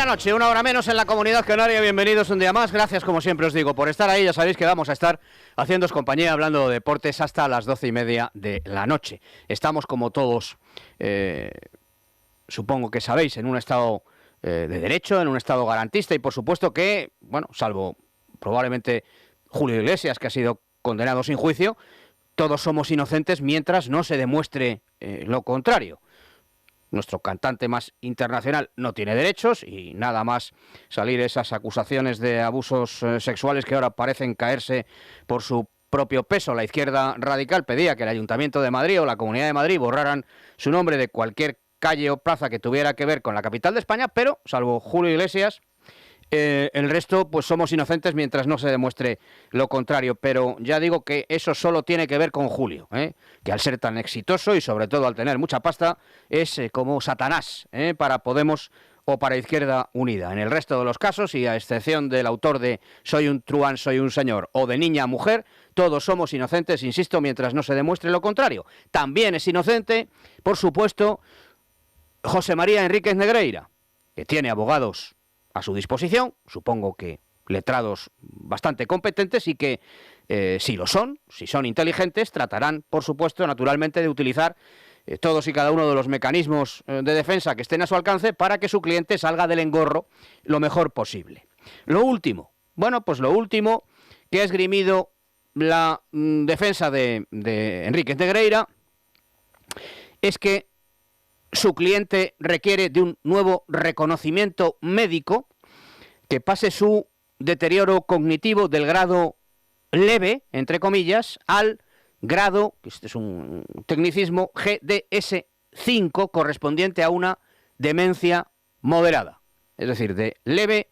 la noche, una hora menos en la Comunidad Canaria. Bienvenidos un día más. Gracias, como siempre os digo, por estar ahí. Ya sabéis que vamos a estar haciéndoos compañía, hablando de deportes hasta las 12:30 de la noche. Estamos, como todos, supongo que sabéis, en un estado de derecho, en un estado garantista y, por supuesto, que, bueno, salvo probablemente Julio Iglesias, que ha sido condenado sin juicio, todos somos inocentes mientras no se demuestre lo contrario. Nuestro cantante más internacional no tiene derechos y nada más salir esas acusaciones de abusos sexuales que ahora parecen caerse por su propio peso. La izquierda radical pedía que el Ayuntamiento de Madrid o la Comunidad de Madrid borraran su nombre de cualquier calle o plaza que tuviera que ver con la capital de España, pero, salvo Julio Iglesias, el resto pues somos inocentes mientras no se demuestre lo contrario. Pero ya digo que eso solo tiene que ver con Julio, que al ser tan exitoso y sobre todo al tener mucha pasta es como Satanás para Podemos o para Izquierda Unida. En el resto de los casos, y a excepción del autor de Soy un truán, soy un señor o de Niña a mujer, todos somos inocentes, insisto, mientras no se demuestre lo contrario. También es inocente, por supuesto, José María Enríquez Negreira, que tiene abogados a su disposición, supongo que letrados bastante competentes y que, si lo son, si son inteligentes, tratarán, por supuesto, naturalmente, de utilizar todos y cada uno de los mecanismos de defensa que estén a su alcance para que su cliente salga del engorro lo mejor posible. Lo último, lo último que ha esgrimido la defensa de Enríquez Negreira es que su cliente requiere de un nuevo reconocimiento médico que pase su deterioro cognitivo del grado leve, entre comillas, al grado, que este es un tecnicismo, GDS5, correspondiente a una demencia moderada. Es decir, de leve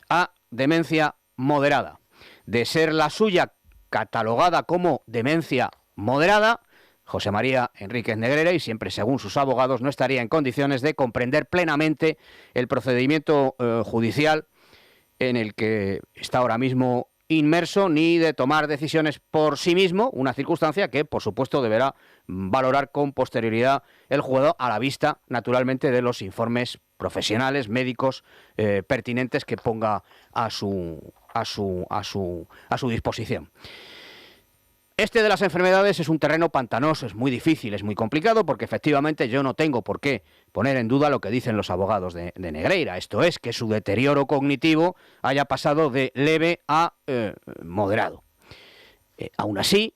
a demencia moderada. De ser la suya catalogada como demencia moderada, José María Enríquez Negreira, y siempre según sus abogados, no estaría en condiciones de comprender plenamente el procedimiento judicial en el que está ahora mismo inmerso, ni de tomar decisiones por sí mismo, una circunstancia que, por supuesto, deberá valorar con posterioridad el jugador a la vista, naturalmente, de los informes profesionales, médicos, pertinentes que ponga a su disposición. Este de las enfermedades es un terreno pantanoso, es muy difícil, es muy complicado, porque efectivamente yo no tengo por qué poner en duda lo que dicen los abogados de Negreira. Esto es, que su deterioro cognitivo haya pasado de leve a moderado. Aún así,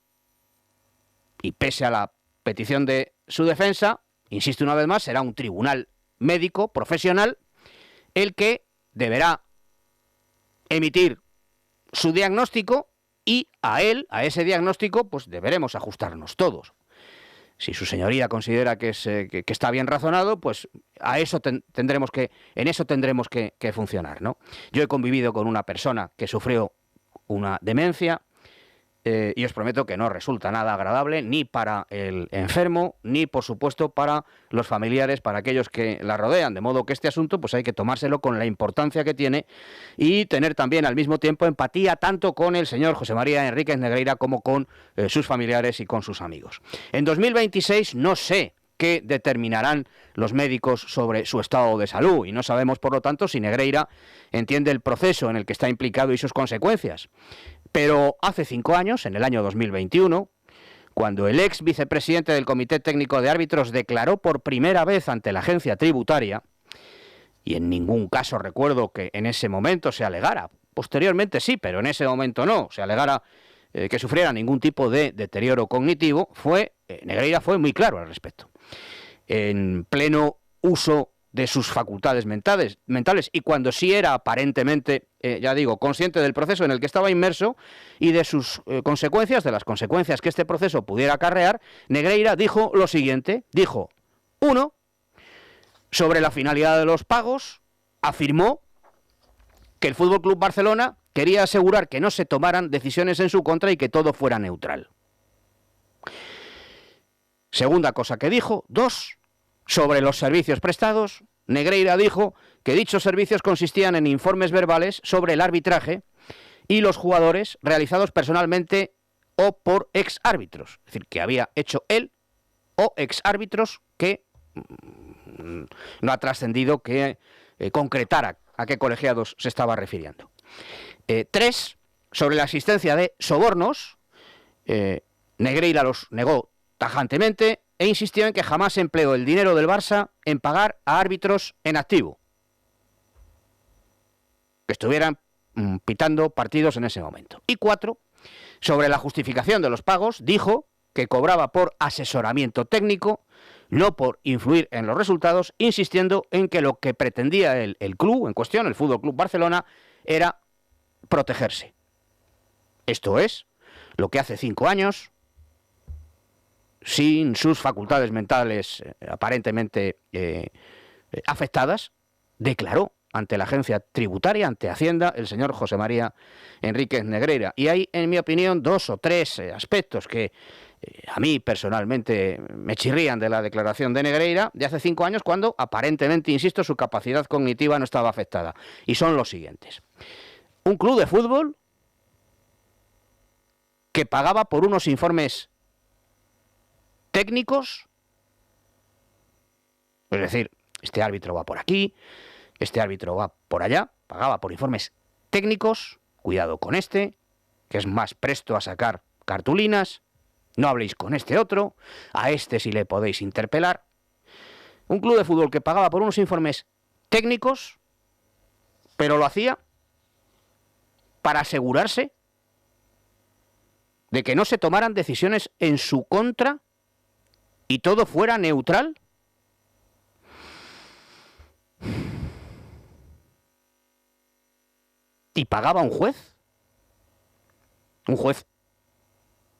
y pese a la petición de su defensa, insisto una vez más, será un tribunal médico profesional el que deberá emitir su diagnóstico. Y a ese diagnóstico, pues deberemos ajustarnos todos. Si su señoría considera que está bien razonado, pues a eso tendremos que funcionar, ¿no? Yo he convivido con una persona que sufrió una demencia y os prometo que no resulta nada agradable ni para el enfermo, ni por supuesto para los familiares, para aquellos que la rodean, de modo que este asunto pues hay que tomárselo con la importancia que tiene y tener también al mismo tiempo empatía tanto con el señor José María Enríquez Negreira como con sus familiares y con sus amigos. En 2026 no sé qué determinarán los médicos sobre su estado de salud y no sabemos, por lo tanto, si Negreira entiende el proceso en el que está implicado y sus consecuencias. Pero hace 5 años, en el año 2021, cuando el ex vicepresidente del Comité Técnico de Árbitros declaró por primera vez ante la agencia tributaria, y en ningún caso recuerdo que en ese momento se alegara, posteriormente sí, pero en ese momento no, se alegara que sufriera ningún tipo de deterioro cognitivo, Negreira fue muy claro al respecto. En pleno uso de sus facultades mentales y cuando sí era aparentemente, consciente del proceso en el que estaba inmerso y de sus consecuencias, de las consecuencias que este proceso pudiera acarrear, Negreira dijo lo siguiente, uno, sobre la finalidad de los pagos, afirmó que el Fútbol Club Barcelona quería asegurar que no se tomaran decisiones en su contra y que todo fuera neutral. Segunda cosa que dijo, 2, sobre los servicios prestados, Negreira dijo que dichos servicios consistían en informes verbales sobre el arbitraje y los jugadores realizados personalmente o por exárbitros. Es decir, que había hecho él o exárbitros que no ha trascendido que concretara a qué colegiados se estaba refiriendo. 3, sobre la existencia de sobornos, Negreira los negó tajantemente e insistió en que jamás empleó el dinero del Barça en pagar a árbitros en activo que estuvieran pitando partidos en ese momento. Y 4, sobre la justificación de los pagos, dijo que cobraba por asesoramiento técnico, no por influir en los resultados, insistiendo en que lo que pretendía el club en cuestión, el Fútbol Club Barcelona, era protegerse. Esto es lo que hace 5 años, sin sus facultades mentales aparentemente afectadas, declaró ante la agencia tributaria, ante Hacienda, el señor José María Enríquez Negreira. Y hay, en mi opinión, 2 o 3 aspectos que a mí personalmente me chirrían de la declaración de Negreira de hace 5 años, cuando aparentemente, insisto, su capacidad cognitiva no estaba afectada. Y son los siguientes. Un club de fútbol que pagaba por unos informes técnicos, es decir, este árbitro va por aquí, este árbitro va por allá, pagaba por informes técnicos, cuidado con este, que es más presto a sacar cartulinas, no habléis con este otro, a este sí le podéis interpelar. Un club de fútbol que pagaba por unos informes técnicos, pero lo hacía para asegurarse de que no se tomaran decisiones en su contra y todo fuera neutral. Y pagaba un juez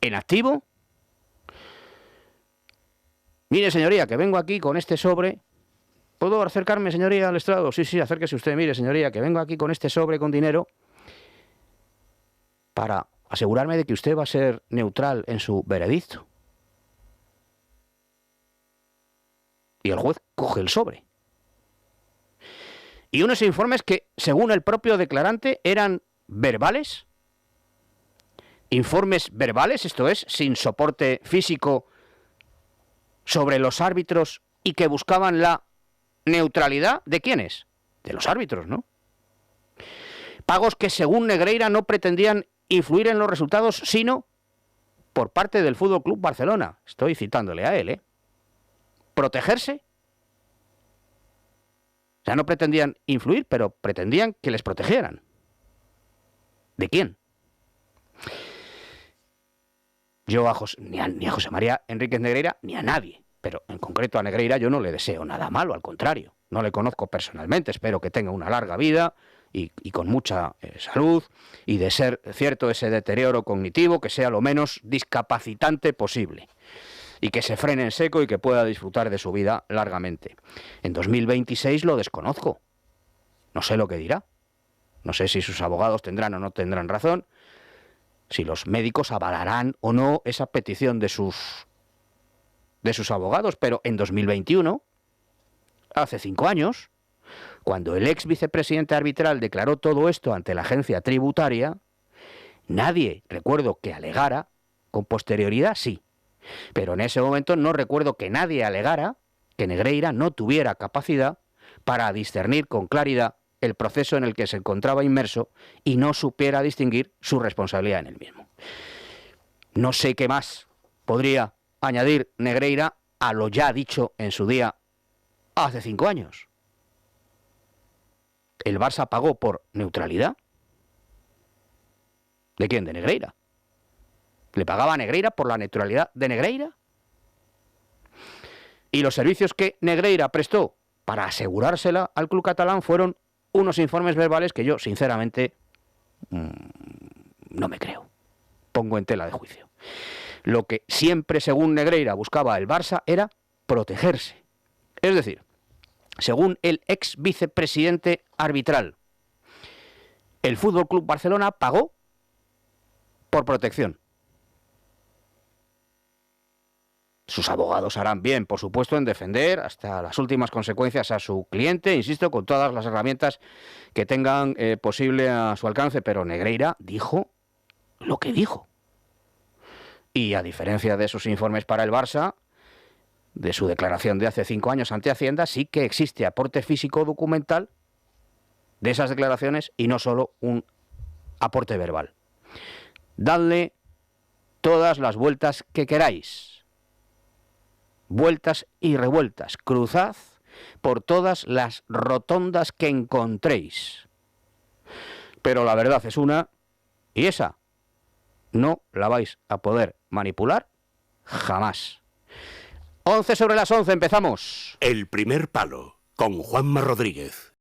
en activo. Mire, señoría, que vengo aquí con este sobre. ¿Puedo acercarme, señoría, al estrado? Sí, acérquese usted. Mire, señoría, que vengo aquí con este sobre con dinero para asegurarme de que usted va a ser neutral en su veredicto. Y el juez coge el sobre. Y unos informes que, según el propio declarante, eran verbales. Informes verbales, esto es, sin soporte físico, sobre los árbitros y que buscaban la neutralidad ¿de quiénes? De los árbitros, ¿no? Pagos que, según Negreira, no pretendían influir en los resultados, sino por parte del Fútbol Club Barcelona. Estoy citándole a él, protegerse. O sea, no pretendían influir, pero pretendían que les protegieran. ¿De quién? Yo ni a José María Enríquez Negreira ni a nadie, pero en concreto a Negreira yo no le deseo nada malo, al contrario. No le conozco personalmente, espero que tenga una larga vida y con mucha salud, y de ser cierto ese deterioro cognitivo, que sea lo menos discapacitante posible, y que se frene en seco y que pueda disfrutar de su vida largamente. En 2026 lo desconozco. No sé lo que dirá. No sé si sus abogados tendrán o no tendrán razón, si los médicos avalarán o no esa petición de sus abogados, pero en 2021, hace 5 años, cuando el ex vicepresidente arbitral declaró todo esto ante la agencia tributaria, nadie, recuerdo, que alegara, con posterioridad sí, pero en ese momento no recuerdo que nadie alegara que Negreira no tuviera capacidad para discernir con claridad el proceso en el que se encontraba inmerso y no supiera distinguir su responsabilidad en el mismo. No sé qué más podría añadir Negreira a lo ya dicho en su día hace 5 años. ¿El Barça pagó por neutralidad? ¿De quién? ¿De Negreira? ¿Le pagaba a Negreira por la neutralidad de Negreira? Y los servicios que Negreira prestó para asegurársela al club catalán fueron unos informes verbales que yo, sinceramente, no me creo. Pongo en tela de juicio. Lo que siempre, según Negreira, buscaba el Barça era protegerse. Es decir, según el ex vicepresidente arbitral, el Fútbol Club Barcelona pagó por protección. Sus abogados harán bien, por supuesto, en defender hasta las últimas consecuencias a su cliente, insisto, con todas las herramientas que tengan posible a su alcance, pero Negreira dijo lo que dijo. Y a diferencia de sus informes para el Barça, de su declaración de hace 5 años ante Hacienda, sí que existe aporte físico documental de esas declaraciones y no solo un aporte verbal. Dadle todas las vueltas que queráis. Vueltas y revueltas. Cruzad por todas las rotondas que encontréis. Pero la verdad es una, y esa no la vais a poder manipular jamás. 11 sobre las 11, empezamos. El primer palo, con Juanma Rodríguez.